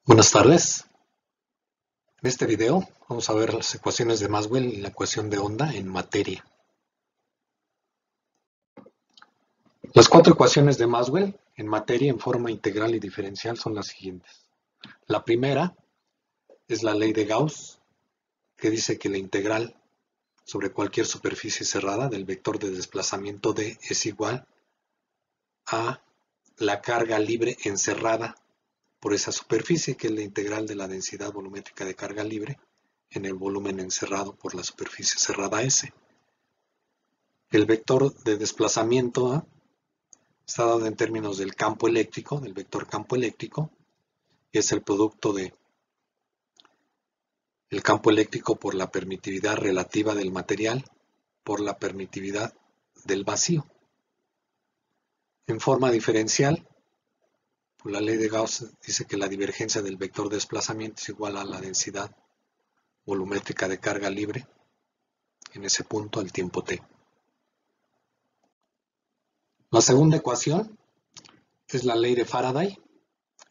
Buenas tardes. En este video vamos a ver las ecuaciones de Maxwell y la ecuación de onda en materia. Las cuatro ecuaciones de Maxwell en materia en forma integral y diferencial son las siguientes. La primera es la ley de Gauss, que dice que la integral sobre cualquier superficie cerrada del vector de desplazamiento D es igual a la carga libre encerrada por esa superficie, que es la integral de la densidad volumétrica de carga libre en el volumen encerrado por la superficie cerrada S. El vector de desplazamiento A está dado en términos del campo eléctrico, del vector campo eléctrico, y es el producto de el campo eléctrico por la permitividad relativa del material por la permitividad del vacío. En forma diferencial, la ley de Gauss dice que la divergencia del vector de desplazamiento es igual a la densidad volumétrica de carga libre en ese punto al tiempo t. La segunda ecuación es la ley de Faraday.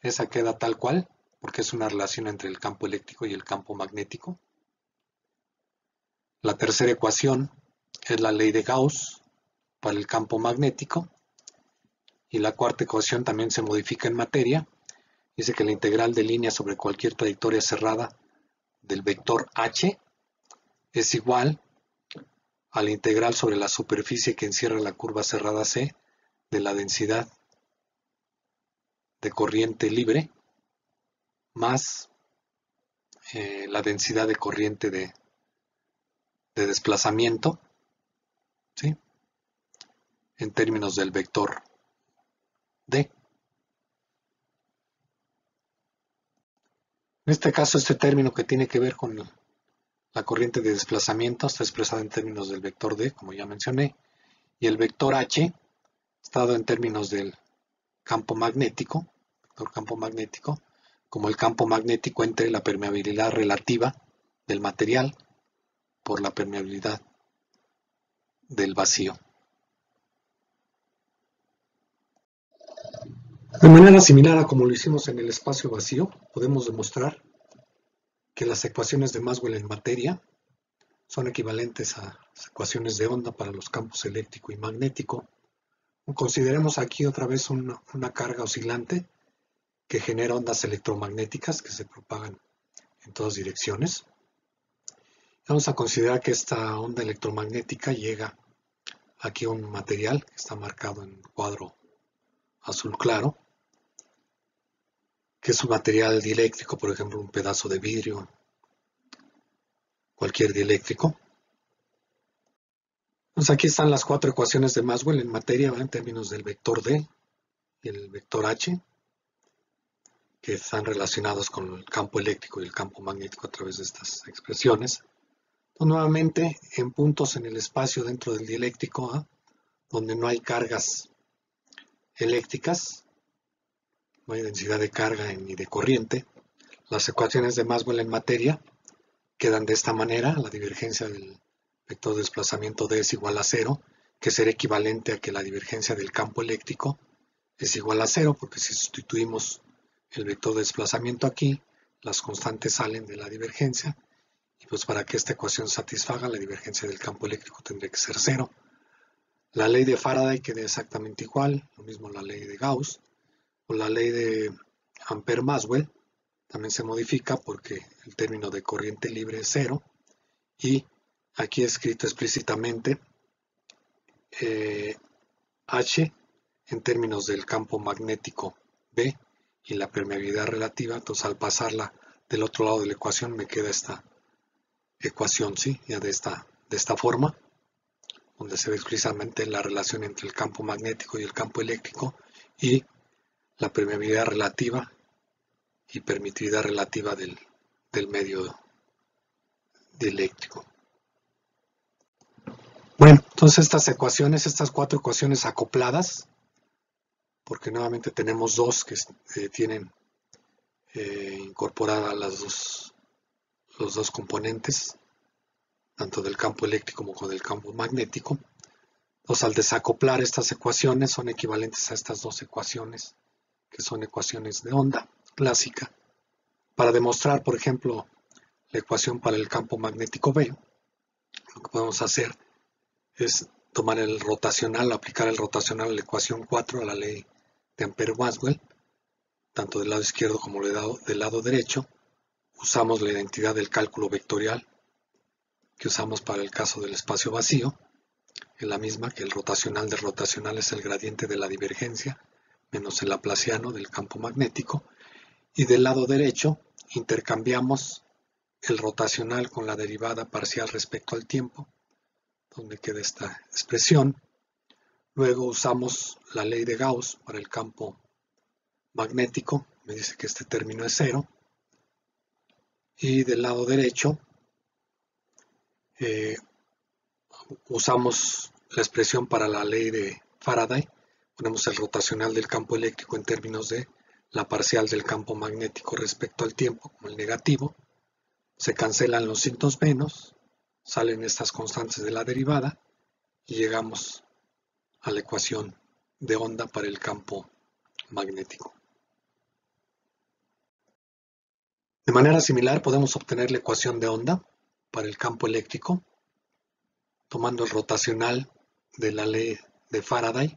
Esa queda tal cual porque es una relación entre el campo eléctrico y el campo magnético. La tercera ecuación es la ley de Gauss para el campo magnético. Y la cuarta ecuación también se modifica en materia. Dice que la integral de línea sobre cualquier trayectoria cerrada del vector h es igual a la integral sobre la superficie que encierra la curva cerrada C de la densidad de corriente libre más la densidad de corriente de desplazamiento, ¿sí?, en términos del vector D. En este caso, este término que tiene que ver con la corriente de desplazamiento está expresado en términos del vector D, como ya mencioné, y el vector H está dado en términos del campo magnético, como el campo magnético entre la permeabilidad relativa del material por la permeabilidad del vacío. De manera similar a como lo hicimos en el espacio vacío, podemos demostrar que las ecuaciones de Maxwell en materia son equivalentes a las ecuaciones de onda para los campos eléctrico y magnético. Consideremos aquí otra vez una carga oscilante que genera ondas electromagnéticas que se propagan en todas direcciones. Vamos a considerar que esta onda electromagnética llega aquí a un material que está marcado en cuadro azul claro, que es un material dieléctrico, por ejemplo, un pedazo de vidrio, cualquier dieléctrico. Entonces aquí están las cuatro ecuaciones de Maxwell en materia en términos del vector D y el vector H, que están relacionados con el campo eléctrico y el campo magnético a través de estas expresiones. Entonces, nuevamente, en puntos en el espacio dentro del dieléctrico, donde no hay cargas eléctricas, no hay densidad de carga ni de corriente, las ecuaciones de Maxwell en materia quedan de esta manera. La divergencia del vector de desplazamiento D es igual a 0, que será equivalente a que la divergencia del campo eléctrico es igual a 0, porque si sustituimos el vector de desplazamiento aquí, las constantes salen de la divergencia, y pues para que esta ecuación satisfaga, la divergencia del campo eléctrico tendría que ser 0. La ley de Faraday queda exactamente igual, lo mismo la ley de Gauss, o la ley de Ampère-Maxwell también se modifica porque el término de corriente libre es 0, y aquí escrito explícitamente H en términos del campo magnético B y la permeabilidad relativa. Entonces, al pasarla del otro lado de la ecuación me queda esta ecuación, ¿sí?, ya de esta forma, donde se ve explícitamente la relación entre el campo magnético y el campo eléctrico y la permeabilidad relativa y permitividad relativa del medio dieléctrico. Bueno, entonces estas cuatro ecuaciones acopladas, porque nuevamente tenemos dos que tienen incorporadas los dos componentes, tanto del campo eléctrico como del campo magnético. Entonces, al desacoplar estas ecuaciones, son equivalentes a estas dos ecuaciones, que son ecuaciones de onda clásica. Para demostrar, por ejemplo, la ecuación para el campo magnético B, lo que podemos hacer es tomar el rotacional, aplicar el rotacional a la ecuación 4, a la ley de Ampère-Maxwell, tanto del lado izquierdo como del lado derecho. Usamos la identidad del cálculo vectorial que usamos para el caso del espacio vacío, es la misma que el rotacional del rotacional es el gradiente de la divergencia menos el laplaciano del campo magnético, y del lado derecho intercambiamos el rotacional con la derivada parcial respecto al tiempo, donde queda esta expresión. Luego usamos la ley de Gauss para el campo magnético, me dice que este término es 0, y del lado derecho usamos la expresión para la ley de Faraday, ponemos el rotacional del campo eléctrico en términos de la parcial del campo magnético respecto al tiempo, como el negativo, se cancelan los signos menos, salen estas constantes de la derivada y llegamos a la ecuación de onda para el campo magnético. De manera similar podemos obtener la ecuación de onda para el campo eléctrico tomando el rotacional de la ley de Faraday,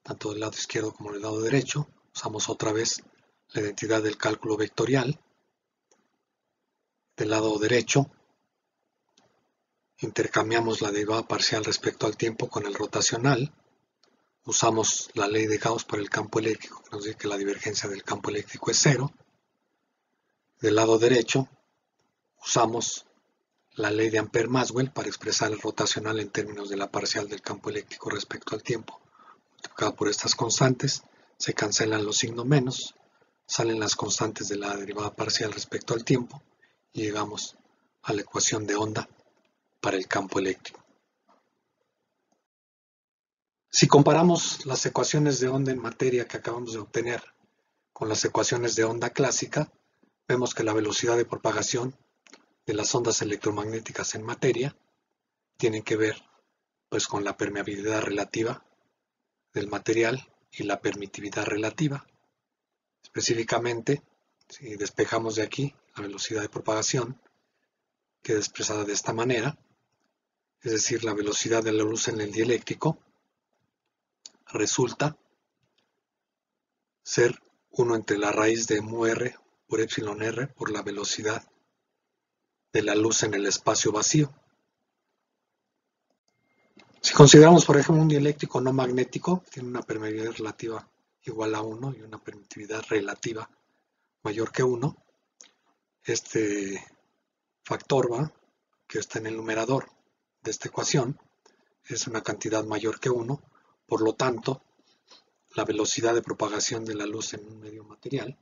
tanto del lado izquierdo como del lado derecho. Usamos otra vez la identidad del cálculo vectorial. Del lado derecho intercambiamos la derivada parcial respecto al tiempo con el rotacional. Usamos la ley de Gauss para el campo eléctrico, que nos dice que la divergencia del campo eléctrico es 0. Del lado derecho usamos la ley de Ampère-Maxwell para expresar el rotacional en términos de la parcial del campo eléctrico respecto al tiempo. Multiplicado por estas constantes, se cancelan los signos menos, salen las constantes de la derivada parcial respecto al tiempo y llegamos a la ecuación de onda para el campo eléctrico. Si comparamos las ecuaciones de onda en materia que acabamos de obtener con las ecuaciones de onda clásica, vemos que la velocidad de propagación de las ondas electromagnéticas en materia tienen que ver pues con la permeabilidad relativa del material y la permitividad relativa. Específicamente, si despejamos de aquí la velocidad de propagación, queda expresada de esta manera, es decir, la velocidad de la luz en el dieléctrico resulta ser 1 entre la raíz de mu r por epsilon r por la velocidad de la luz en el espacio vacío. Si consideramos, por ejemplo, un dieléctrico no magnético, tiene una permeabilidad relativa igual a 1 y una permitividad relativa mayor que 1, este factor que está en el numerador de esta ecuación es una cantidad mayor que 1, por lo tanto, la velocidad de propagación de la luz en un medio material,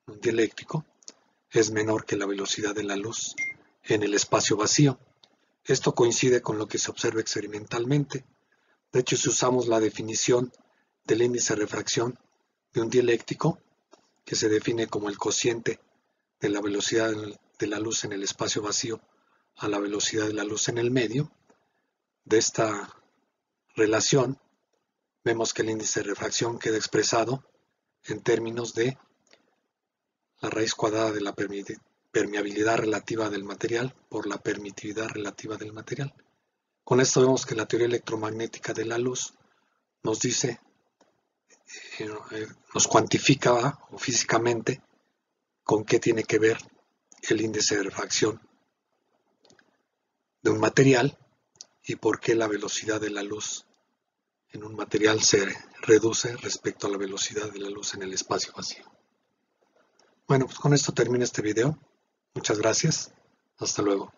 un dieléctrico, es menor que la velocidad de la luz en el espacio vacío. Esto coincide con lo que se observa experimentalmente. De hecho, si usamos la definición del índice de refracción de un dieléctrico, que se define como el cociente de la velocidad de la luz en el espacio vacío a la velocidad de la luz en el medio, de esta relación vemos que el índice de refracción queda expresado en términos de la raíz cuadrada de la permeabilidad relativa del material por la permitividad relativa del material. Con esto vemos que la teoría electromagnética de la luz nos dice, nos cuantifica o físicamente con qué tiene que ver el índice de refracción de un material y por qué la velocidad de la luz en un material se reduce respecto a la velocidad de la luz en el espacio vacío. Bueno, pues con esto termina este video. Muchas gracias. Hasta luego.